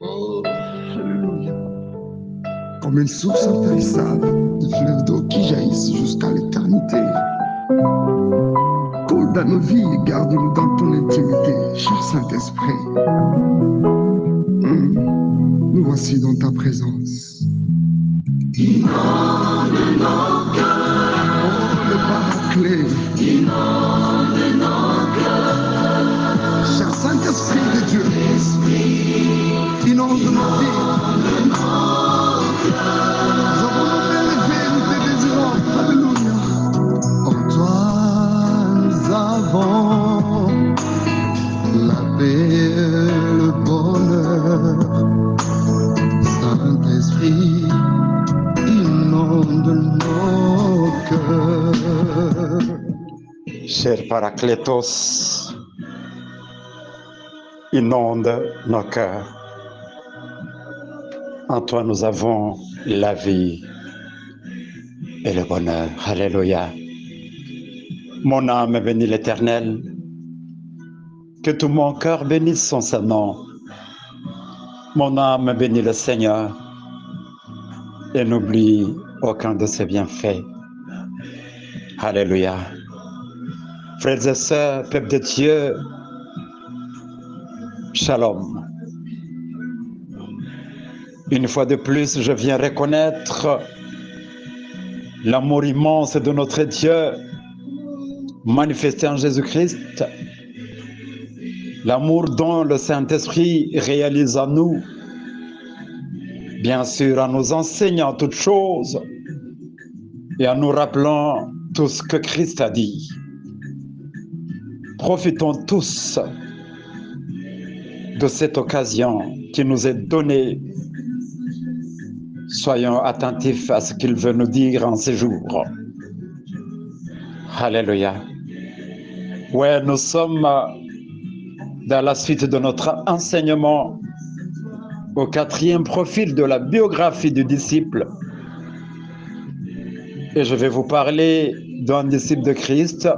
Oh, alléluia. Comme une source intarissable, de fleuves d'eau qui jaillissent jusqu'à l'éternité. Coule dans nos vies et garde-nous dans ton intimité, cher Saint-Esprit. Nous voici dans ta présence. Inonde nos cœurs. Oh, le paraclet. Inonde nos cœurs. Cher Saint-Esprit de Dieu. Inonde nos vies. Nous avons nos élevés, nous te désirons. Alléluia. En toi, nous avons la paix, le bonheur. Saint-Esprit, inonde nos cœurs. Cher Paraclétos, inonde nos cœurs. En toi, nous avons la vie et le bonheur. Alléluia. Mon âme bénit l'Éternel. Que tout mon cœur bénisse son saint nom. Mon âme bénit le Seigneur et n'oublie aucun de ses bienfaits. Alléluia. Frères et sœurs, peuple de Dieu, shalom. Une fois de plus, je viens reconnaître l'amour immense de notre Dieu manifesté en Jésus-Christ, l'amour dont le Saint-Esprit réalise en nous, bien sûr en nous enseignant toutes choses et en nous rappelant tout ce que Christ a dit. Profitons tous de cette occasion qui nous est donnée. Soyons attentifs à ce qu'il veut nous dire en ces jours. Alléluia. Ouais, nous sommes dans la suite de notre enseignement au 4e profil de la biographie du disciple. Et je vais vous parler d'un disciple de Christ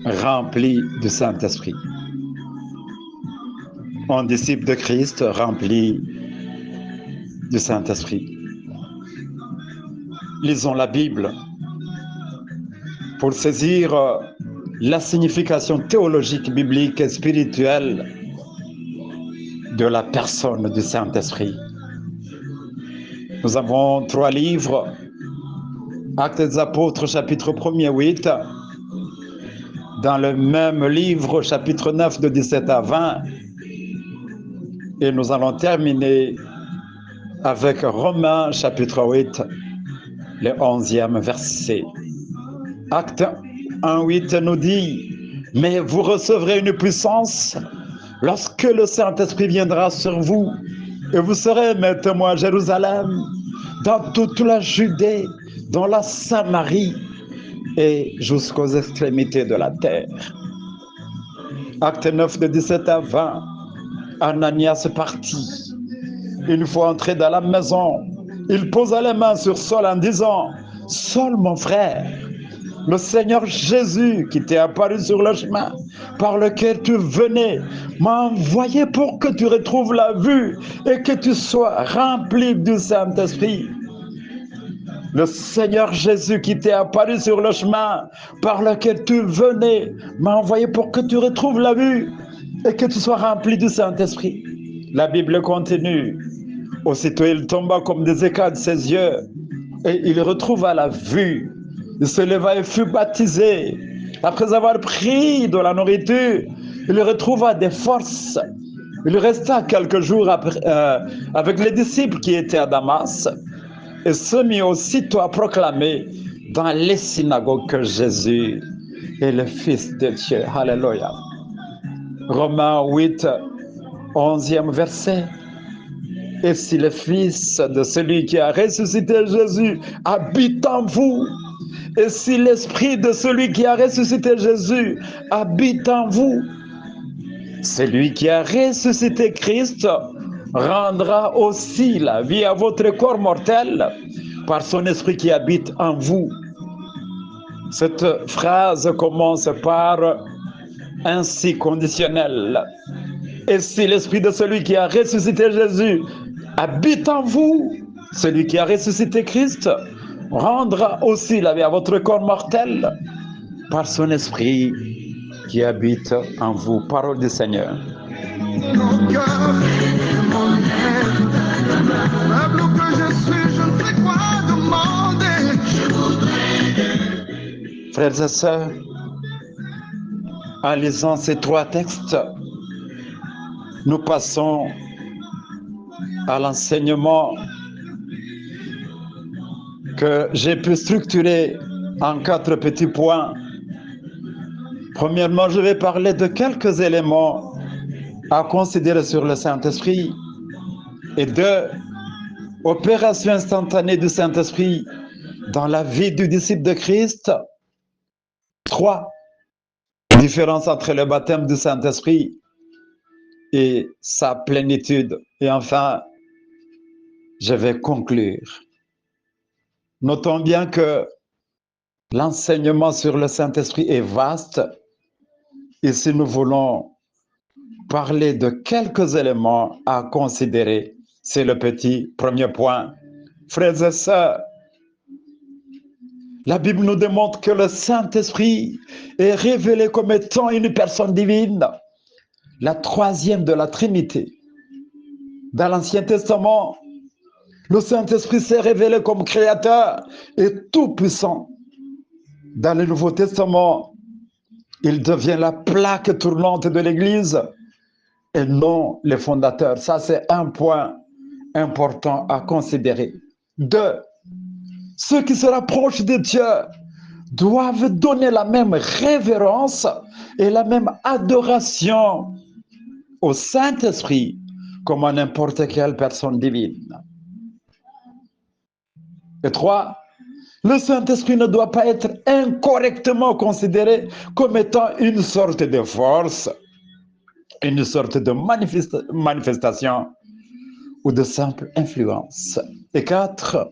rempli du Saint-Esprit. Un disciple de Christ rempli du Saint-Esprit. Lisons la Bible pour saisir la signification théologique, biblique et spirituelle de la personne du Saint-Esprit. Nous avons 3 livres, Actes des Apôtres, chapitre 1er, 8, dans le même livre, chapitre 9, de 17 à 20, et nous allons terminer avec Romains, chapitre 8, le 11e verset. Acte 1, 8 nous dit: mais vous recevrez une puissance lorsque le Saint-Esprit viendra sur vous, et vous serez mes témoins à Jérusalem, dans toute la Judée, dans la Samarie et jusqu'aux extrémités de la terre. Acte 9, de 17 à 20, Ananias partit. Une fois entré dans la maison, il posa les mains sur Saul en disant: Saul, mon frère, le Seigneur Jésus qui t'est apparu sur le chemin par lequel tu venais m'a envoyé pour que tu retrouves la vue et que tu sois rempli du Saint-Esprit. Le Seigneur Jésus qui t'est apparu sur le chemin par lequel tu venais m'a envoyé pour que tu retrouves la vue et que tu sois rempli du Saint-Esprit. La Bible continue. Aussitôt il tomba comme des écailles de ses yeux et il retrouva la vue. Il se leva et fut baptisé. Après avoir pris de la nourriture, il retrouva des forces. Il resta quelques jours avec les disciples qui étaient à Damas et se mit aussitôt à proclamer dans les synagogues que Jésus est le Fils de Dieu. Alléluia. Romains 8, 11e verset. Et si le Fils de celui qui a ressuscité Jésus habite en vous, et si l'Esprit de celui qui a ressuscité Jésus habite en vous, celui qui a ressuscité Christ rendra aussi la vie à votre corps mortel par son Esprit qui habite en vous. Cette phrase commence par ainsi conditionnel. Et si l'esprit de celui qui a ressuscité Jésus habite en vous, celui qui a ressuscité Christ rendra aussi la vie à votre corps mortel par son esprit qui habite en vous. Parole du Seigneur. Mon cœur, mon aide, faible que je suis, je ne sais quoi demander. Frères et sœurs, en lisant ces trois textes, nous passons à l'enseignement que j'ai pu structurer en 4 petits points. Premièrement, je vais parler de quelques éléments à considérer sur le Saint-Esprit. Et 2, opération instantanée du Saint-Esprit dans la vie du disciple de Christ. 3, différence entre le baptême du Saint-Esprit et sa plénitude. Et enfin, je vais conclure. Notons bien que l'enseignement sur le Saint-Esprit est vaste. Et si nous voulons parler de quelques éléments à considérer, c'est le petit premier point. Frères et sœurs, la Bible nous démontre que le Saint-Esprit est révélé comme étant une personne divine, la troisième de la Trinité. Dans l'Ancien Testament, le Saint-Esprit s'est révélé comme créateur et tout-puissant. Dans le Nouveau Testament, il devient la plaque tournante de l'Église et non le fondateur. Ça, c'est un point important à considérer. 2, ceux qui se rapprochent de Dieu doivent donner la même révérence et la même adoration au Saint-Esprit comme à n'importe quelle personne divine. Et 3, le Saint-Esprit ne doit pas être incorrectement considéré comme étant une sorte de force, une sorte de manifestation ou de simple influence. Et 4,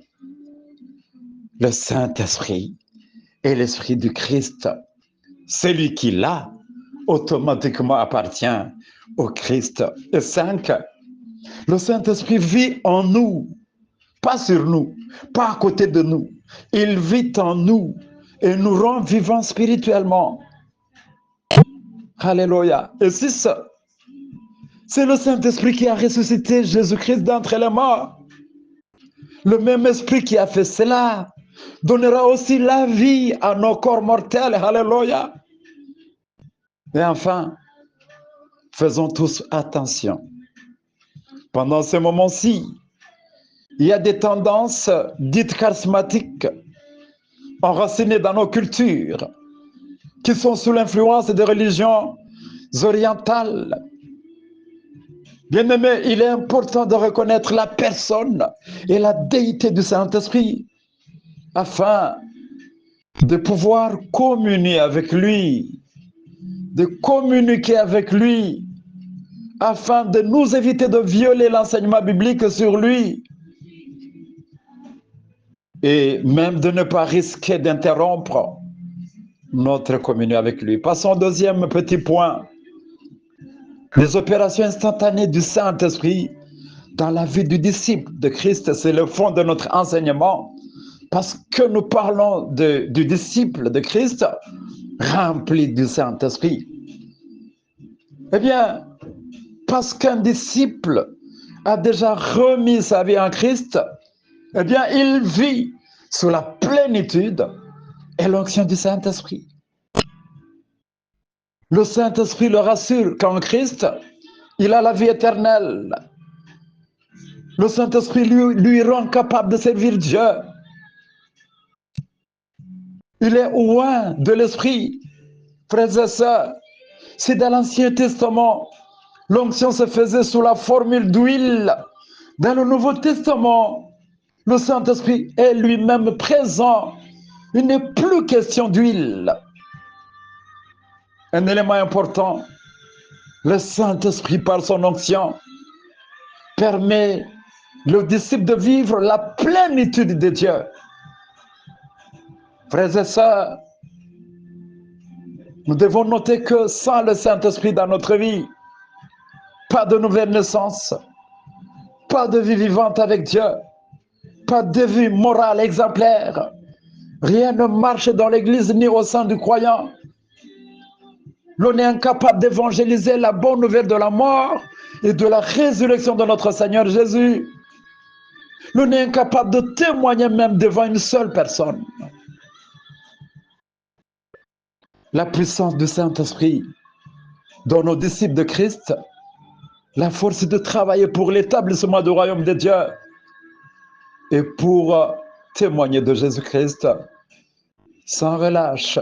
le Saint-Esprit est l'Esprit du Christ. Celui qui l'a automatiquement appartient au Christ. Et 5, le Saint-Esprit vit en nous, pas sur nous, pas à côté de nous. Il vit en nous et nous rend vivants spirituellement. Alléluia. Et 6, c'est le Saint-Esprit qui a ressuscité Jésus-Christ d'entre les morts. Le même esprit qui a fait cela donnera aussi la vie à nos corps mortels. Alléluia. Et enfin, faisons tous attention. Pendant ce moment-ci, il y a des tendances dites charismatiques, enracinées dans nos cultures, qui sont sous l'influence des religions orientales. Bien-aimés, il est important de reconnaître la personne et la déité du Saint-Esprit afin de pouvoir communier avec lui, de communiquer avec lui, afin de nous éviter de violer l'enseignement biblique sur lui et même de ne pas risquer d'interrompre notre communion avec lui. Passons au deuxième petit point. Les opérations instantanées du Saint-Esprit dans la vie du disciple de Christ, c'est le fond de notre enseignement, parce que nous parlons du disciple de Christ rempli du Saint-Esprit. Eh bien, parce qu'un disciple a déjà remis sa vie en Christ, eh bien, il vit sous la plénitude et l'onction du Saint-Esprit. Le Saint-Esprit le rassure qu'en Christ, il a la vie éternelle. Le Saint-Esprit lui rend capable de servir Dieu. Il est loin de l'Esprit. Frères et sœurs, si dans l'Ancien Testament, l'onction se faisait sous la formule d'huile, dans le Nouveau Testament, le Saint-Esprit est lui-même présent. Il n'est plus question d'huile. Un élément important, le Saint-Esprit, par son onction, permet le disciple de vivre la plénitude de Dieu. Frères et sœurs, nous devons noter que sans le Saint-Esprit dans notre vie, pas de nouvelle naissance, pas de vie vivante avec Dieu, pas de vie morale exemplaire. Rien ne marche dans l'Église ni au sein du croyant. L'on est incapable d'évangéliser la bonne nouvelle de la mort et de la résurrection de notre Seigneur Jésus. L'on est incapable de témoigner même devant une seule personne. La puissance du Saint-Esprit donne aux disciples de Christ la force de travailler pour l'établissement du royaume de Dieu et pour témoigner de Jésus-Christ sans relâche.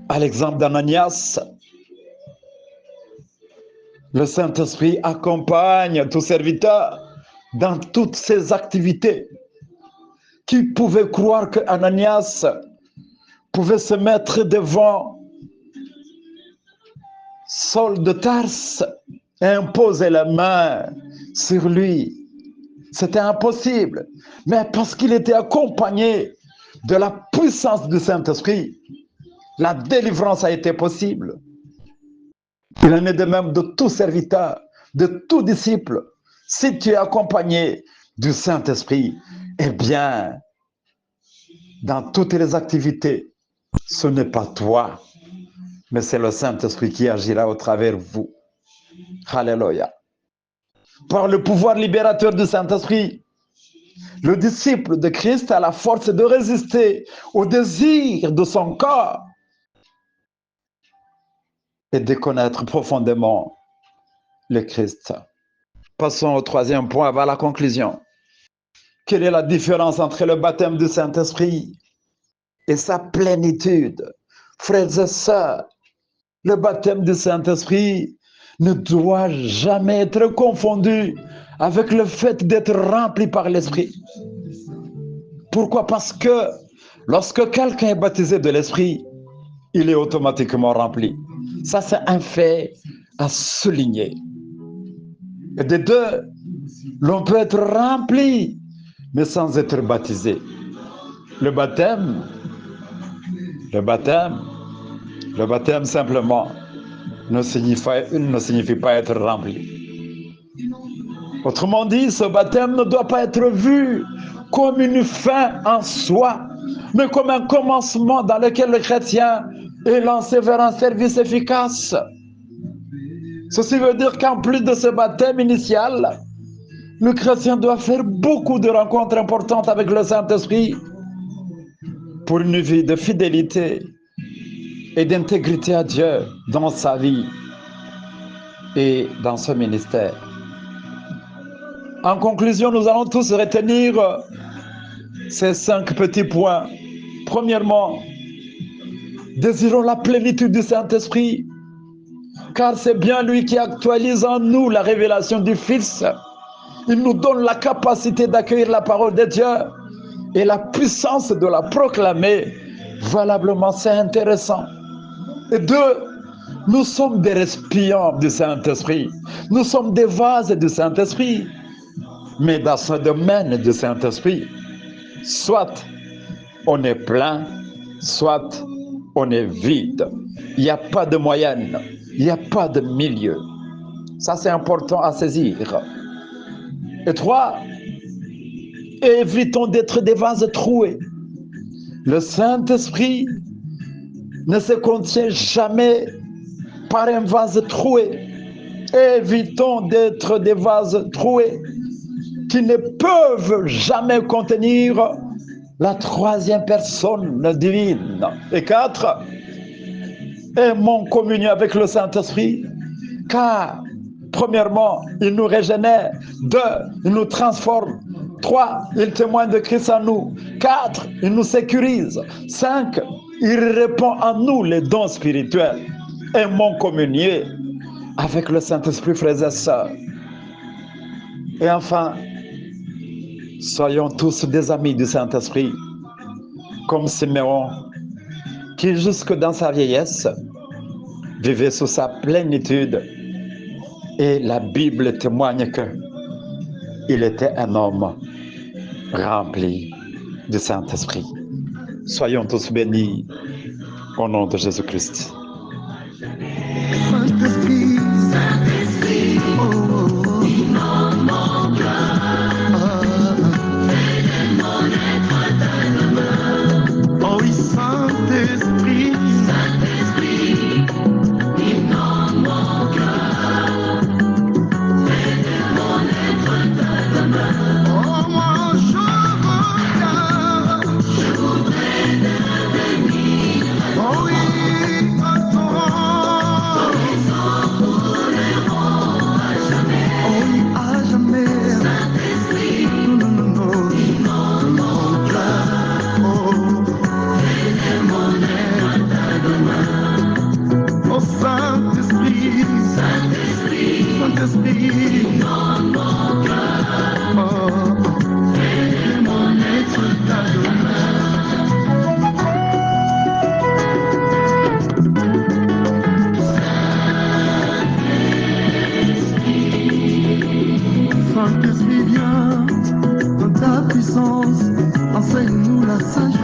À l'exemple d'Ananias, le Saint-Esprit accompagne tout serviteur dans toutes ses activités. Qui pouvait croire que Ananias pouvait se mettre devant Saul de Tarse et imposer la main sur lui? C'était impossible. Mais parce qu'il était accompagné de la puissance du Saint-Esprit, la délivrance a été possible. Il en est de même de tout serviteur, de tout disciple. Si tu es accompagné du Saint-Esprit, eh bien, dans toutes les activités, ce n'est pas toi, mais c'est le Saint-Esprit qui agira au travers de vous. Alléluia. Par le pouvoir libérateur du Saint-Esprit, le disciple de Christ a la force de résister au désir de son corps et de connaître profondément le Christ. Passons au troisième point avant la conclusion. Quelle est la différence entre le baptême du Saint-Esprit et sa plénitude? Frères et sœurs, le baptême du Saint-Esprit ne doit jamais être confondu avec le fait d'être rempli par l'Esprit. Pourquoi? Parce que lorsque quelqu'un est baptisé de l'Esprit, il est automatiquement rempli. Ça, c'est un fait à souligner. Et de deux, l'on peut être rempli, mais sans être baptisé. Le baptême simplement ne signifie pas être rempli. Autrement dit, ce baptême ne doit pas être vu comme une fin en soi, mais comme un commencement dans lequel le chrétien est lancé vers un service efficace. Ceci veut dire qu'en plus de ce baptême initial, le chrétien doit faire beaucoup de rencontres importantes avec le Saint-Esprit pour une vie de fidélité et d'intégrité à Dieu dans sa vie et dans ce ministère. En conclusion, nous allons tous retenir ces 5 petits points. Premièrement, désirons la plénitude du Saint-Esprit, car c'est bien lui qui actualise en nous la révélation du Fils. Il nous donne la capacité d'accueillir la parole de Dieu et la puissance de la proclamer valablement. C'est intéressant. Et 2, nous sommes des récipients du Saint-Esprit. Nous sommes des vases du Saint-Esprit. Mais dans ce domaine du Saint-Esprit, soit on est plein, soit on est vide. Il n'y a pas de moyenne, il n'y a pas de milieu. Ça, c'est important à saisir. Et 3, évitons d'être des vases troués. Le Saint-Esprit ne se contient jamais par un vase troué. Évitons d'être des vases troués qui ne peuvent jamais contenir la 3e personne divine. Et 4, aimons communier avec le Saint-Esprit, car premièrement, il nous régénère. 2, il nous transforme. 3, il témoigne de Christ en nous. 4, il nous sécurise. 5, il répond en nous les dons spirituels. Aimons communier avec le Saint-Esprit, frères et sœurs. Et enfin, soyons tous des amis du Saint-Esprit, comme Siméon, qui jusque dans sa vieillesse vivait sous sa plénitude. Et la Bible témoigne qu'il était un homme rempli du Saint-Esprit. Soyons tous bénis au nom de Jésus-Christ. Saint-Esprit, Saint-Esprit, viens dans ta puissance, enseigne-nous la sagesse.